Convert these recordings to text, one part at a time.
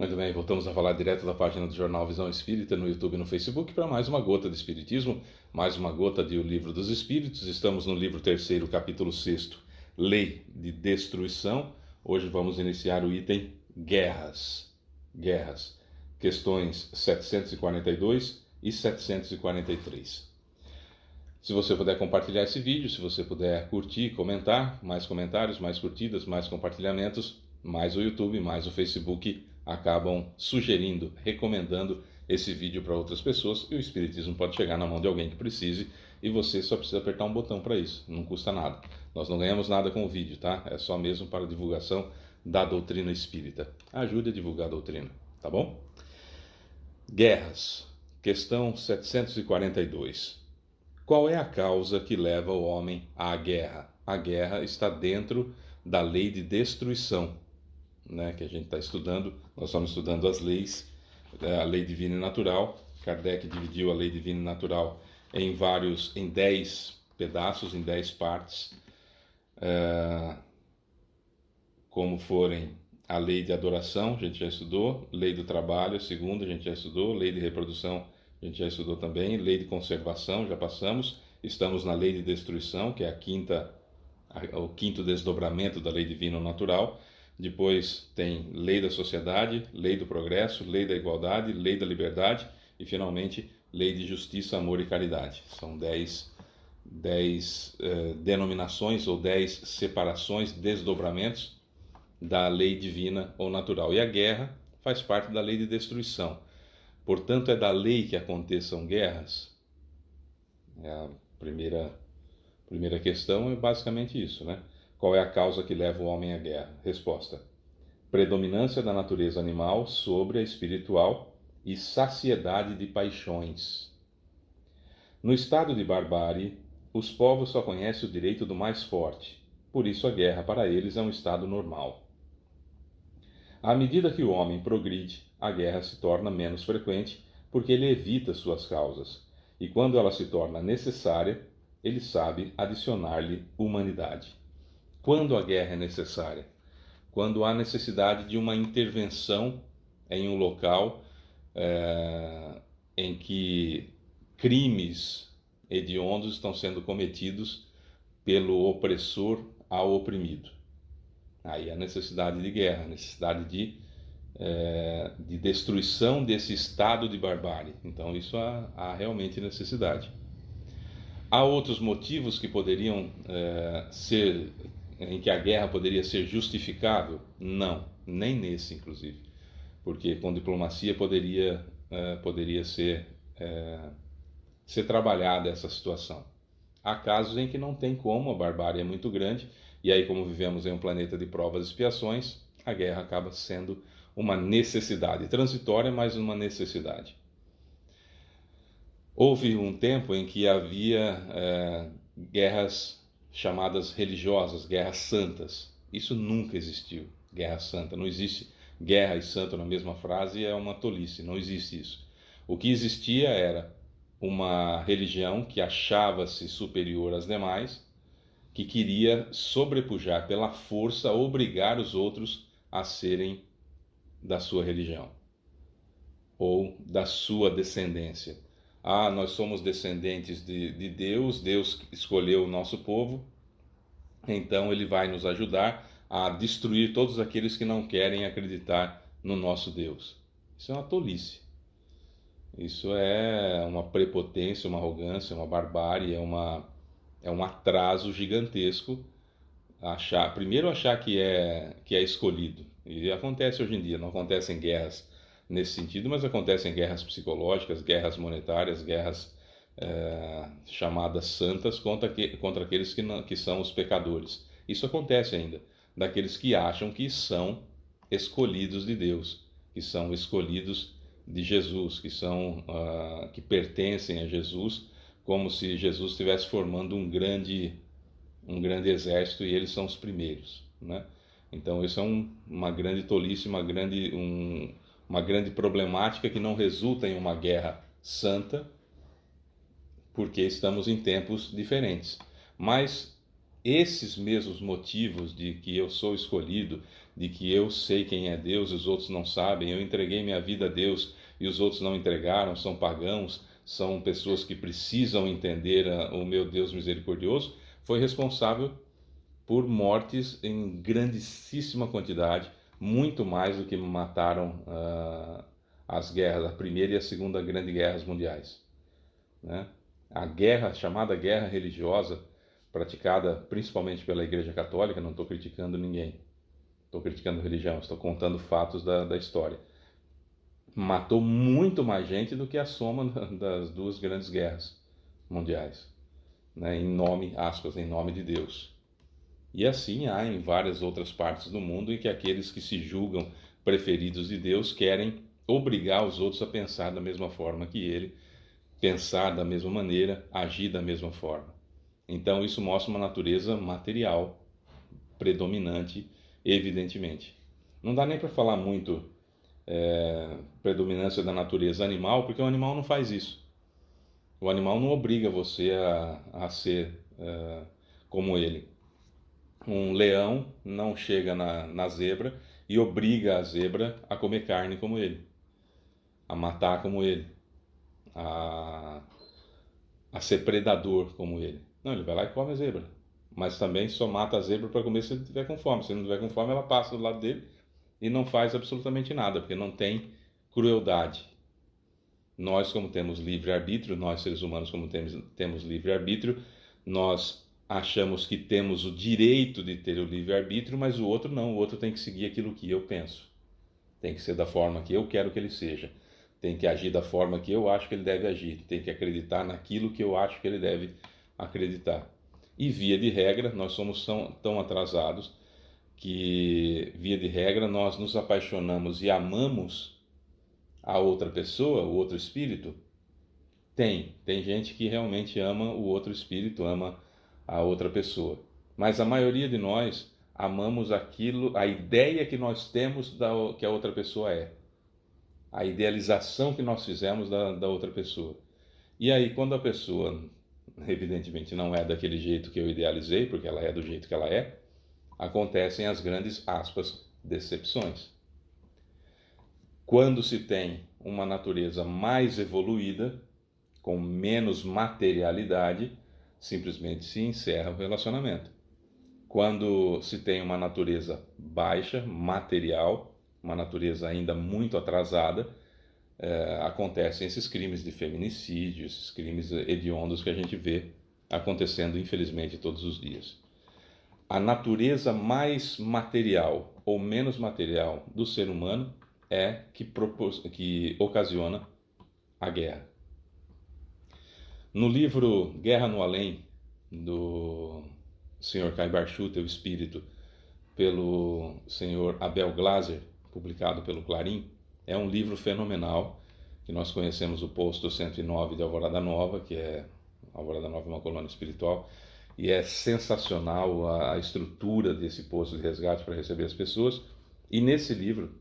Muito bem, voltamos a falar direto da página do Jornal Visão Espírita no YouTube e no Facebook para mais uma gota de Espiritismo, mais uma gota de O Livro dos Espíritos. Estamos no livro 3º, capítulo 6º, Lei de Destruição. Hoje vamos iniciar o item Guerras. Guerras, questões 742 e 743. Se você puder compartilhar esse vídeo, se você puder curtir, comentar, mais comentários, mais curtidas, mais compartilhamentos, mais o YouTube, mais o Facebook acabam sugerindo, recomendando esse vídeo para outras pessoas e o Espiritismo pode chegar na mão de alguém que precise e você só precisa apertar um botão para isso, não custa nada. Nós não ganhamos nada com o vídeo, tá? É só mesmo para a divulgação da doutrina espírita. Ajude a divulgar a doutrina, tá bom? Guerras, questão 742. Qual é a causa que leva o homem à guerra? A guerra está dentro da lei de destruição, né, que a gente está estudando. Nós estamos estudando as leis, a lei divina e natural. Kardec dividiu a lei divina e natural em 10 pedaços, em 10 partes, como forem a lei de adoração, a gente já estudou, lei do trabalho, a segunda a gente já estudou, lei de reprodução a gente já estudou também, lei de conservação já passamos, estamos na lei de destruição, que é o quinto desdobramento da lei divina ou natural. Depois tem lei da sociedade, lei do progresso, lei da igualdade, lei da liberdade e, finalmente, lei de justiça, amor e caridade. São 10 denominações ou 10 separações, desdobramentos da lei divina ou natural. E a guerra faz parte da lei de destruição. Portanto, é da lei que aconteçam guerras? É a primeira questão é basicamente isso, né? Qual é a causa que leva o homem à guerra? Resposta: predominância da natureza animal sobre a espiritual e saciedade de paixões. No estado de barbárie, os povos só conhecem o direito do mais forte, por isso a guerra para eles é um estado normal. À medida que o homem progride, a guerra se torna menos frequente porque ele evita suas causas, e quando ela se torna necessária, ele sabe adicionar-lhe humanidade. Quando a guerra é necessária? Quando há necessidade de uma intervenção em um local em que crimes hediondos estão sendo cometidos pelo opressor ao oprimido. Aí a necessidade de guerra, a necessidade de destruição desse estado de barbárie. Então isso há realmente necessidade. Há outros motivos que poderiam em que a guerra poderia ser justificável? Não, nem nesse, inclusive, porque com diplomacia poderia ser trabalhada essa situação. Há casos em que não tem como, a barbárie é muito grande, e aí, como vivemos em um planeta de provas e expiações, a guerra acaba sendo uma necessidade transitória, mas uma necessidade. Houve um tempo em que havia guerras chamadas religiosas, guerras santas. Isso nunca existiu, guerra santa. Não existe guerra e santo na mesma frase, é uma tolice, não existe isso. O que existia era uma religião que achava-se superior às demais, que queria sobrepujar pela força, obrigar os outros a serem da sua religião ou da sua descendência. Nós somos descendentes de Deus, Deus escolheu o nosso povo, então ele vai nos ajudar a destruir todos aqueles que não querem acreditar no nosso Deus. Isso é uma tolice. Isso é uma prepotência, uma arrogância, uma barbárie, é um atraso gigantesco. Primeiro achar que é escolhido. E acontece hoje em dia, não acontecem guerras nesse sentido, mas acontecem guerras psicológicas, guerras monetárias, guerras chamadas santas contra aqueles que são os pecadores. Isso acontece ainda, daqueles que acham que são escolhidos de Deus, que são escolhidos de Jesus, que pertencem a Jesus, como se Jesus estivesse formando um grande exército e eles são os primeiros, né? Então isso é uma grande tolice, uma grande problemática que não resulta em uma guerra santa, porque estamos em tempos diferentes. Mas esses mesmos motivos de que eu sou escolhido, de que eu sei quem é Deus e os outros não sabem, eu entreguei minha vida a Deus e os outros não entregaram, são pagãos, são pessoas que precisam entender o meu Deus misericordioso, foi responsável por mortes em grandíssima quantidade, muito mais do que mataram as guerras, a Primeira e a Segunda Grande Guerras Mundiais, né? A guerra, chamada guerra religiosa, praticada principalmente pela Igreja Católica, não estou criticando ninguém, estou criticando religião, estou contando fatos da história. Matou muito mais gente do que a soma das duas grandes guerras mundiais, né? Em nome, aspas, em nome de Deus. E assim há em várias outras partes do mundo em que aqueles que se julgam preferidos de Deus querem obrigar os outros a pensar da mesma forma que ele, pensar da mesma maneira, agir da mesma forma. Então isso mostra uma natureza material predominante, evidentemente. Não dá nem para falar muito predominância da natureza animal, porque o animal não faz isso. O animal não obriga você a ser como ele. Um leão não chega na zebra e obriga a zebra a comer carne como ele, a matar como ele, a ser predador como ele. Não, ele vai lá e come a zebra. Mas também só mata a zebra para comer se ele estiver com fome. Se ele não estiver com fome, ela passa do lado dele e não faz absolutamente nada, porque não tem crueldade. Nós, como temos livre-arbítrio, nós seres humanos, como temos livre-arbítrio, nós achamos que temos o direito de ter o livre-arbítrio, mas o outro não. O outro tem que seguir aquilo que eu penso. Tem que ser da forma que eu quero que ele seja. Tem que agir da forma que eu acho que ele deve agir. Tem que acreditar naquilo que eu acho que ele deve acreditar. E via de regra, nós somos tão atrasados que, via de regra, nós nos apaixonamos e amamos a outra pessoa, o outro espírito. Tem gente que realmente ama o outro espírito, ama a outra pessoa. Mas a maioria de nós amamos aquilo, a ideia que nós temos que a outra pessoa é. A idealização que nós fizemos da outra pessoa. E aí, quando a pessoa, evidentemente, não é daquele jeito que eu idealizei, porque ela é do jeito que ela é, acontecem as grandes, aspas, decepções. Quando se tem uma natureza mais evoluída, com menos materialidade, simplesmente se encerra o relacionamento. Quando se tem uma natureza baixa, material, uma natureza ainda muito atrasada, acontecem esses crimes de feminicídio, esses crimes hediondos que a gente vê acontecendo, infelizmente, todos os dias. A natureza mais material ou menos material do ser humano é que ocasiona a guerra. No livro Guerra no Além, do Sr. Kai Barchuta, o Espírito, pelo Sr. Abel Glasser, publicado pelo Clarim, é um livro fenomenal, que nós conhecemos o posto 109 de Alvorada Nova, que é Alvorada Nova é uma colônia espiritual, e é sensacional a estrutura desse posto de resgate para receber as pessoas. E nesse livro,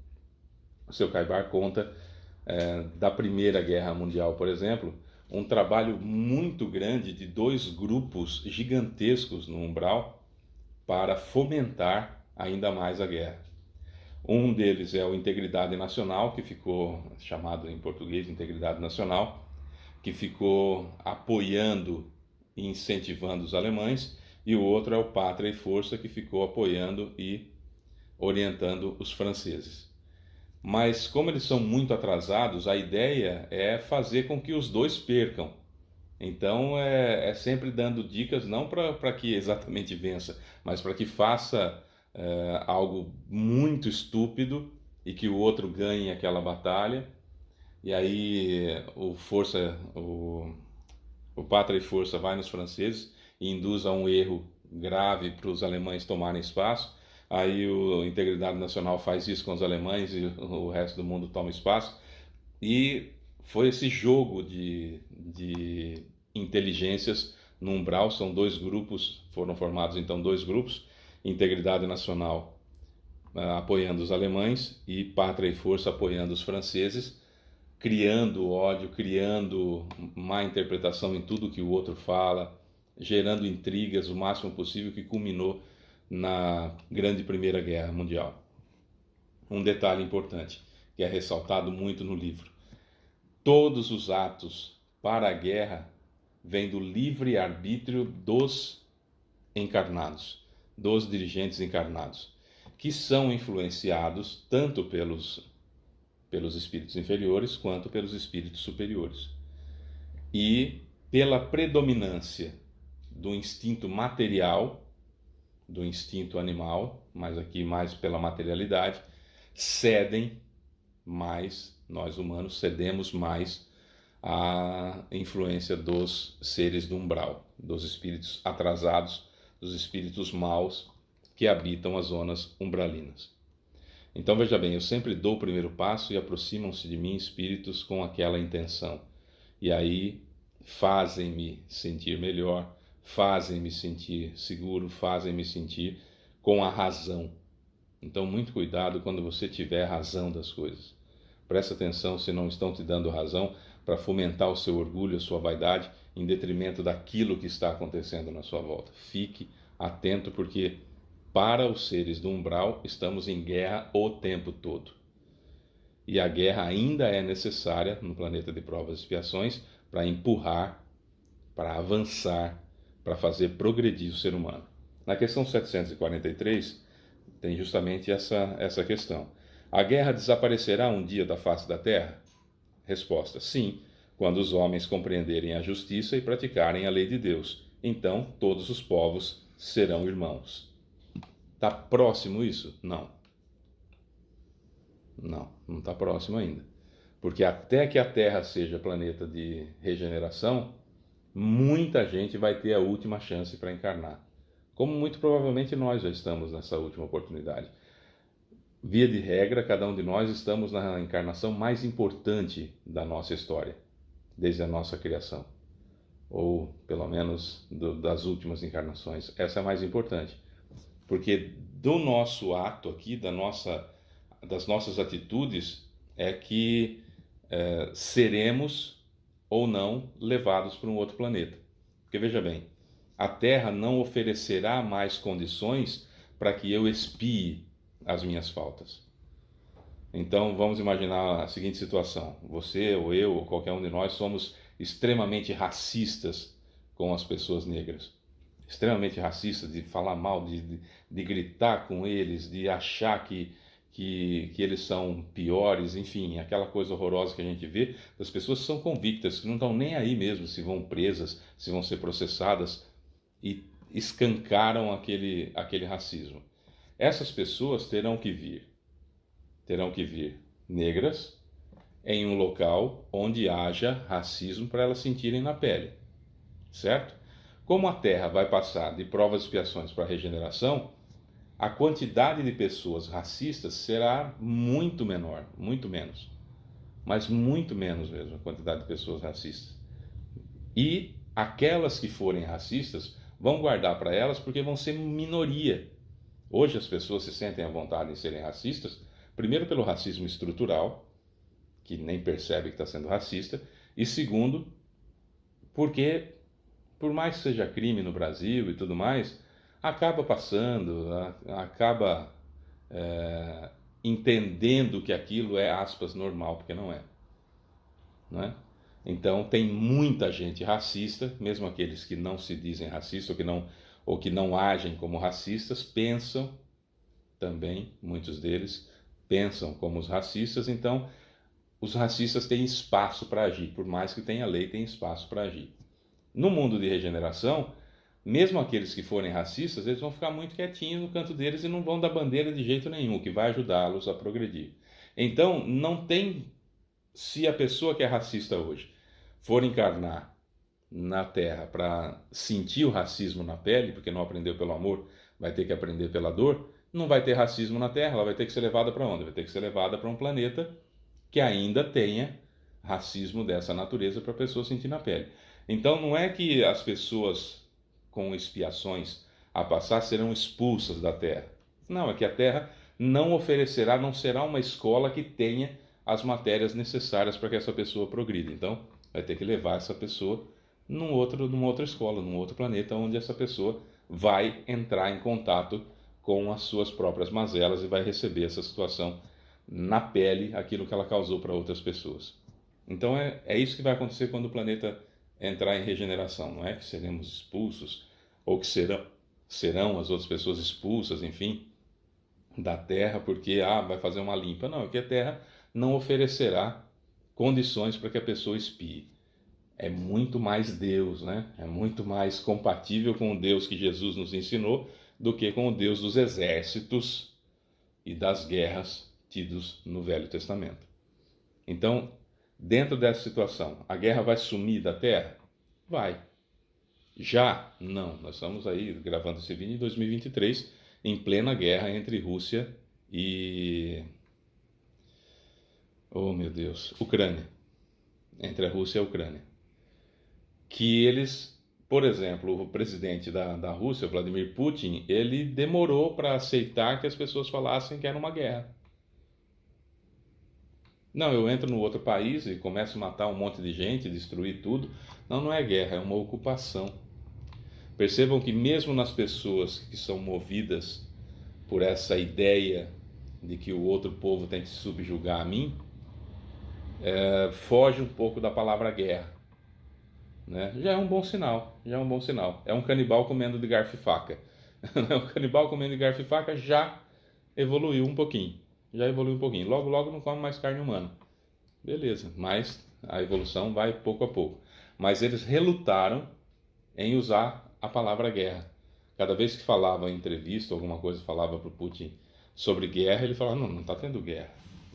o Sr. Kai conta da Primeira Guerra Mundial, por exemplo, um trabalho muito grande de dois grupos gigantescos no umbral para fomentar ainda mais a guerra. Um deles é o Integridade Nacional, que ficou chamado em português Integridade Nacional, que ficou apoiando e incentivando os alemães, e o outro é o Pátria e Força, que ficou apoiando e orientando os franceses. Mas como eles são muito atrasados, a ideia é fazer com que os dois percam. Então é sempre dando dicas, não para que exatamente vença, mas para que faça algo muito estúpido e que o outro ganhe aquela batalha. E aí o Pátria e Força vai nos franceses e induz a um erro grave para os alemães tomarem espaço. Aí o Integridade Nacional faz isso com os alemães e o resto do mundo toma espaço. E foi esse jogo de inteligências no umbral. São dois grupos, foram formados então dois grupos. Integridade Nacional apoiando os alemães e Pátria e Força apoiando os franceses, criando ódio, criando má interpretação em tudo que o outro fala, gerando intrigas o máximo possível, que culminou na grande Primeira Guerra Mundial. um detalhe importante, que é ressaltado muito no livro. Todos os atos para a guerra vêm do livre arbítrio dos encarnados, dos dirigentes encarnados, que são influenciados tanto pelos espíritos inferiores quanto pelos espíritos superiores. E pela predominância do instinto material, do instinto animal, mas aqui mais pela materialidade, cedem mais, nós humanos cedemos mais à influência dos seres do umbral, dos espíritos atrasados, dos espíritos maus que habitam as zonas umbralinas. Então veja bem, eu sempre dou o primeiro passo e aproximam-se de mim espíritos com aquela intenção. E aí fazem-me sentir melhor, fazem-me sentir seguro, fazem-me sentir com a razão. Então muito cuidado quando você tiver razão das coisas. Presta atenção se não estão te dando razão para fomentar o seu orgulho, a sua vaidade, em detrimento daquilo que está acontecendo na sua volta. Fique atento, porque para os seres do umbral estamos em guerra o tempo todo. E a guerra ainda é necessária no planeta de provas e expiações para empurrar, para avançar, para fazer progredir o ser humano. Na questão 743 tem justamente essa questão. A guerra desaparecerá um dia da face da Terra? Resposta: sim, quando os homens compreenderem a justiça e praticarem a lei de Deus. Então todos os povos serão irmãos. Está próximo isso? Não. Não está próximo ainda. Porque até que a Terra seja planeta de regeneração, muita gente vai ter a última chance para encarnar. Como muito provavelmente nós já estamos nessa última oportunidade. Via de regra, cada um de nós estamos na encarnação mais importante da nossa história, desde a nossa criação. Ou, pelo menos, das últimas encarnações. Essa é a mais importante. Porque do nosso ato aqui, das nossas atitudes, é que seremos ou não levados para um outro planeta. Porque veja bem, a Terra não oferecerá mais condições para que eu expie as minhas faltas. Então vamos imaginar a seguinte situação: você ou eu ou qualquer um de nós somos extremamente racistas com as pessoas negras, extremamente racistas, de falar mal, de gritar com eles, de achar que eles são piores, enfim, aquela coisa horrorosa que a gente vê, das pessoas que são convictas, que não estão nem aí mesmo se vão presas, se vão ser processadas, e escancaram aquele racismo. Essas pessoas terão que vir negras em um local onde haja racismo para elas sentirem na pele, certo? Como a Terra vai passar de provas e expiações para a regeneração, a quantidade de pessoas racistas será muito menor, muito menos, mas muito menos mesmo a quantidade de pessoas racistas. E aquelas que forem racistas vão guardar para elas porque vão ser minoria. Hoje as pessoas se sentem à vontade em serem racistas, primeiro pelo racismo estrutural, que nem percebe que está sendo racista, e segundo, porque por mais que seja crime no Brasil e tudo mais, acaba passando, acaba entendendo que aquilo é, aspas, normal, porque não é. Então tem muita gente racista, mesmo aqueles que não se dizem racistas ou que não agem como racistas, pensam também, muitos deles pensam como os racistas. Então os racistas têm espaço para agir, por mais que tenha lei, tem espaço para agir. No mundo de regeneração, mesmo aqueles que forem racistas, eles vão ficar muito quietinhos no canto deles e não vão dar bandeira de jeito nenhum, que vai ajudá-los a progredir. Então, não tem, se a pessoa que é racista hoje for encarnar na Terra para sentir o racismo na pele, porque não aprendeu pelo amor, vai ter que aprender pela dor, não vai ter racismo na Terra, ela vai ter que ser levada para onde? Vai ter que ser levada para um planeta que ainda tenha racismo dessa natureza para a pessoa sentir na pele. Então não é que as pessoas com expiações a passar serão expulsas da Terra. Não, é que a Terra não oferecerá, não será uma escola que tenha as matérias necessárias para que essa pessoa progrida. Então vai ter que levar essa pessoa numa outra escola, num outro planeta, onde essa pessoa vai entrar em contato com as suas próprias mazelas e vai receber essa situação na pele aquilo que ela causou para outras pessoas. Então é isso que vai acontecer quando o planeta entrar em regeneração. Não é que seremos expulsos ou que serão as outras pessoas expulsas, enfim, da Terra porque vai fazer uma limpa. Não, é que a Terra não oferecerá condições para que a pessoa espie. É muito mais Deus, né? É muito mais compatível com o Deus que Jesus nos ensinou do que com o Deus dos exércitos e das guerras tidos no Velho Testamento. Então, dentro dessa situação, a guerra vai sumir da Terra? Vai. Já não. Nós estamos aí gravando esse vídeo em 2023, em plena guerra entre Rússia e, oh meu Deus, Ucrânia. Entre a Rússia e a Ucrânia. Que eles, por exemplo, o presidente da Rússia, Vladimir Putin, ele demorou para aceitar que as pessoas falassem que era uma guerra. Não, eu entro no outro país e começo a matar um monte de gente, destruir tudo. Não, não é guerra, é uma ocupação. Percebam que mesmo nas pessoas que são movidas por essa ideia de que o outro povo tem que se subjugar a mim, foge um pouco da palavra guerra. Né? Já é um bom sinal, já é um bom sinal. É um canibal comendo de garfo e faca. O canibal comendo de garfo e faca já evoluiu um pouquinho. Já evoluiu um pouquinho. Logo, logo não come mais carne humana. Beleza, mas a evolução vai pouco a pouco. Mas eles relutaram em usar a palavra guerra. Cada vez que falava em entrevista, alguma coisa falava para o Putin sobre guerra, ele falava, não está tendo guerra.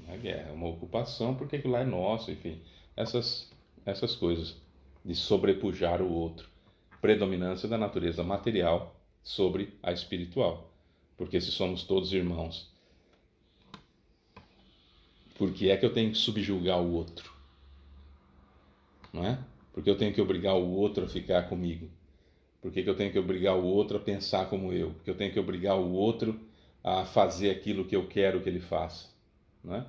Não é guerra, é uma ocupação porque aquilo lá é nosso, enfim. Essas coisas de sobrepujar o outro. Predominância da natureza material sobre a espiritual. Porque se somos todos irmãos, por que é que eu tenho que subjugar o outro? Não é? Porque eu tenho que obrigar o outro a ficar comigo? Por que eu tenho que obrigar o outro a pensar como eu? Porque eu tenho que obrigar o outro a fazer aquilo que eu quero que ele faça? Não é?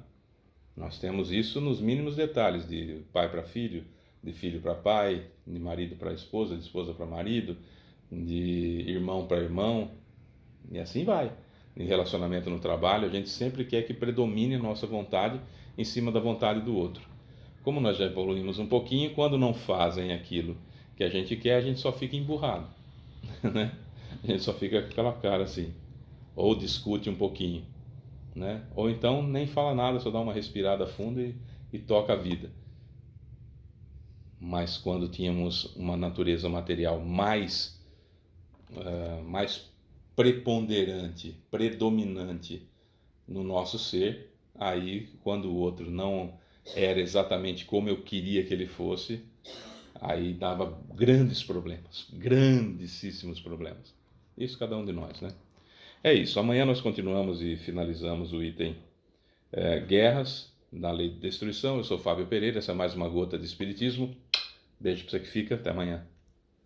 Nós temos isso nos mínimos detalhes, de pai para filho, de filho para pai, de marido para esposa, de esposa para marido, de irmão para irmão, e assim vai. Em relacionamento no trabalho, a gente sempre quer que predomine a nossa vontade em cima da vontade do outro. Como nós já evoluímos um pouquinho, quando não fazem aquilo que a gente quer, a gente só fica emburrado, né? A gente só fica com aquela cara assim, ou discute um pouquinho, né? Ou então nem fala nada, só dá uma respirada funda e toca a vida. Mas quando tínhamos uma natureza material mais preponderante, predominante no nosso ser, aí quando o outro não era exatamente como eu queria que ele fosse, aí dava grandes problemas, grandíssimos problemas. Isso cada um de nós, né? É isso, amanhã nós continuamos e finalizamos o item Guerras na Lei de Destruição. Eu sou Fábio Pereira, essa é mais uma gota de Espiritismo. Beijo para você que fica, até amanhã.